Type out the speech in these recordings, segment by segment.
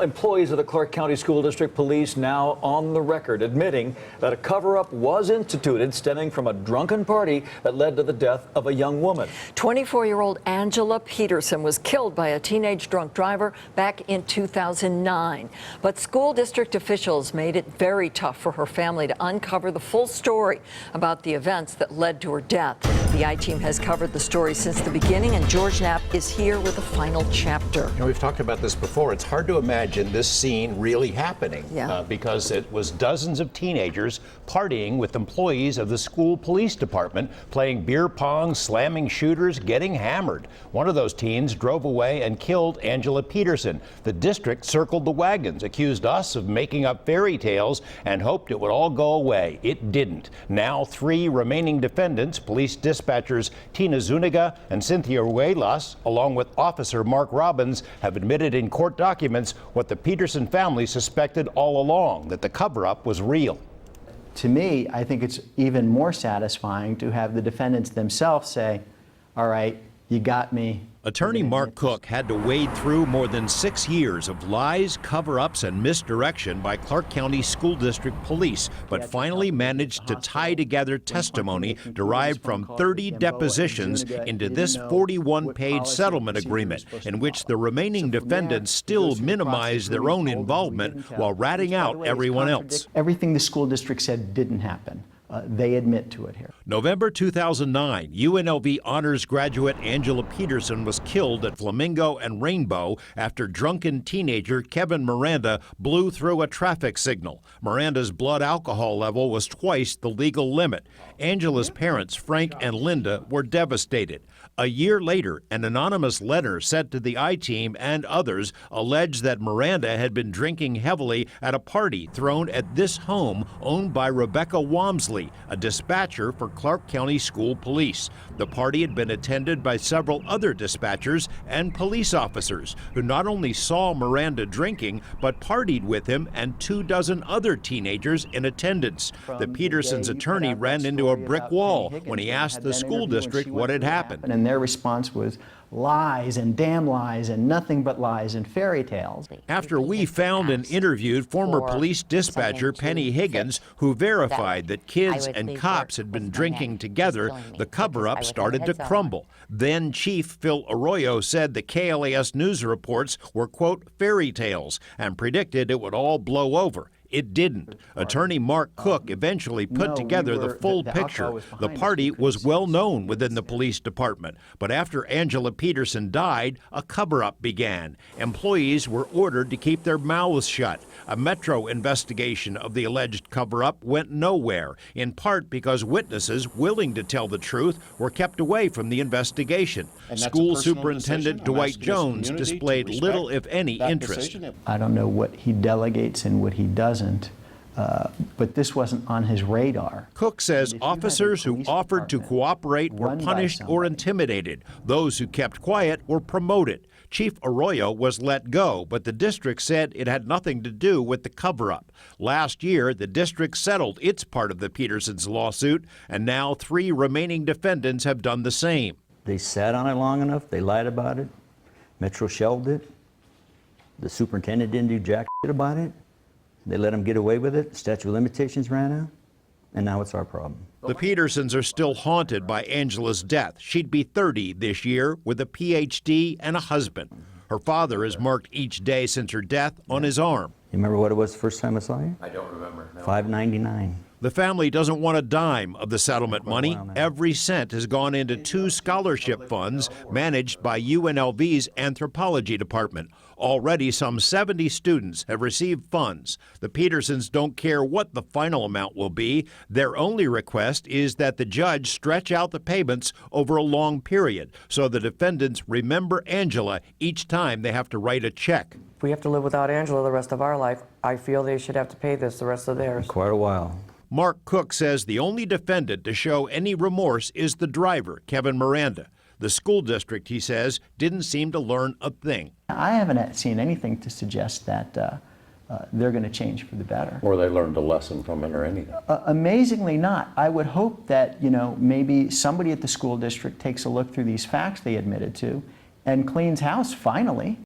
employees of the Clark County School District Police now on the record admitting that a cover-up was instituted stemming from a drunken party that led to the death of a young woman. 24-year-old Angela Peterson was killed by a teenage drunk driver back in 2009. But school district officials made it very tough for her family to uncover the full story about the events that led to her death. The I-Team has covered the story since the beginning, and George Knapp is here with the final chapter. You know, we've talked about this before. It's hard to imagine this scene really happening because it was dozens of teenagers partying with employees of the school police department, playing beer pong, slamming shooters, getting hammered. One of those teens drove away and killed Angela Peterson. The district circled the wagons, accused us of making up fairy tales, and hoped it would all go away. It didn't. Now 3 remaining defendants, police dispatchers Tina Zuniga and Cynthia Ruelas, along with Officer Mark Robbins, have admitted in court documents what the Peterson family suspected all along, that the cover-up was real. To me, I think it's even more satisfying to have the defendants themselves say, all right, you got me. Attorney Mark Cook had to wade through more than 6 years of lies, cover-ups, and misdirection by Clark County School District Police, but finally managed to tie together testimony derived from 30 depositions into this 41-page settlement agreement, in which the remaining defendants still minimize their own involvement while ratting out everyone else. Everything the school district said didn't happen. They admit to it here. November 2009, UNLV honors graduate Angela Peterson was killed at Flamingo and Rainbow after drunken teenager Kevin Miranda blew through a traffic signal. Miranda's blood alcohol level was twice the legal limit. Angela's parents, Frank and Linda, were devastated. A year later, an anonymous letter sent to the I-Team and others alleged that Miranda had been drinking heavily at a party thrown at this home owned by Rebecca Walmsley, a dispatcher for Clark County School Police. The party had been attended by several other dispatchers and police officers who not only saw Miranda drinking, but partied with him and 24 other teenagers in attendance. The Petersons' attorney ran into a brick wall when he asked the school district what had happened. And their response was lies and damn lies and nothing but lies and fairy tales. After we found and interviewed former police dispatcher Penny Higgins, who verified that kids and cops had been drinking together, the cover-up started to crumble. Then Chief Phil Arroyo said the KLAS news reports were, quote, fairy tales, and predicted it would all blow over. It didn't. Attorney Mark Cook eventually put together the full picture. The party was well known within the police department, but after Angela Peterson died, a cover-up began. Employees were ordered to keep their mouths shut. A Metro investigation of the alleged cover-up went nowhere, in part because witnesses willing to tell the truth were kept away from the investigation. School Superintendent Dwight Jones displayed little, if any, interest. I don't know what he delegates and what he doesn't. But this wasn't on his radar. Cook says officers who offered to cooperate were punished or intimidated. Those who kept quiet were promoted. Chief Arroyo was let go, but the district said it had nothing to do with the cover-up. Last year, the district settled its part of the Petersons' lawsuit, and now 3 remaining defendants have done the same. They sat on it long enough. They lied about it. Metro shelved it. The superintendent didn't do jack shit about it. They let him get away with it. The statute of limitations ran out, and now it's our problem. The Petersons are still haunted by Angela's death. She'd be 30 this year with a PhD and a husband. Her father has marked each day since her death on his arm. You remember what it was the first time I saw you? I don't remember. No. $5.99. The family doesn't want a dime of the settlement money. Every cent has gone into 2 scholarship funds managed by UNLV's anthropology department. Already, some 70 students have received funds. The Petersons don't care what the final amount will be. Their only request is that the judge stretch out the payments over a long period so the defendants remember Angela each time they have to write a check. If we have to live without Angela the rest of our life, I feel they should have to pay this the rest of theirs. Quite a while. Mark Cook says the only defendant to show any remorse is the driver, Kevin Miranda. The school district, he says, didn't seem to learn a thing. I haven't seen anything to suggest that they're going to change for the better. Or they learned a lesson from it or anything. Amazingly not. I would hope that, maybe somebody at the school district takes a look through these facts they admitted to and cleans house finally.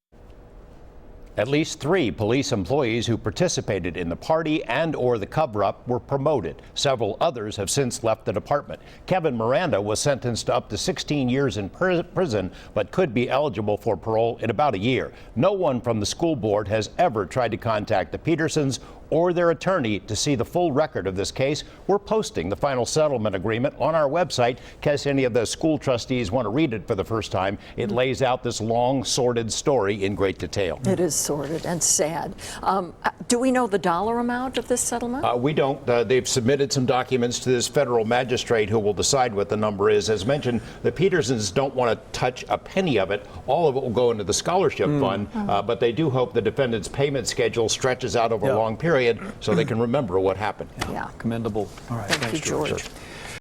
At least 3 police employees who participated in the party and/or the cover-up were promoted. Several others have since left the department. Kevin Miranda was sentenced to up to 16 years in prison, but could be eligible for parole in about a year. No one from the school board has ever tried to contact the Petersons or their attorney to see the full record of this case. We're posting the final settlement agreement on our website in case any of the school trustees want to read it for the first time. It lays out this long, sordid story in great detail. It is sordid and sad. Do we know the dollar amount of this settlement? We don't. They've submitted some documents to this federal magistrate who will decide what the number is. As mentioned, the Petersons don't want to touch a penny of it. All of it will go into the scholarship fund, but they do hope the defendant's payment schedule stretches out over a long period so they can remember what happened. Yeah. Commendable. All right. Thank you, George.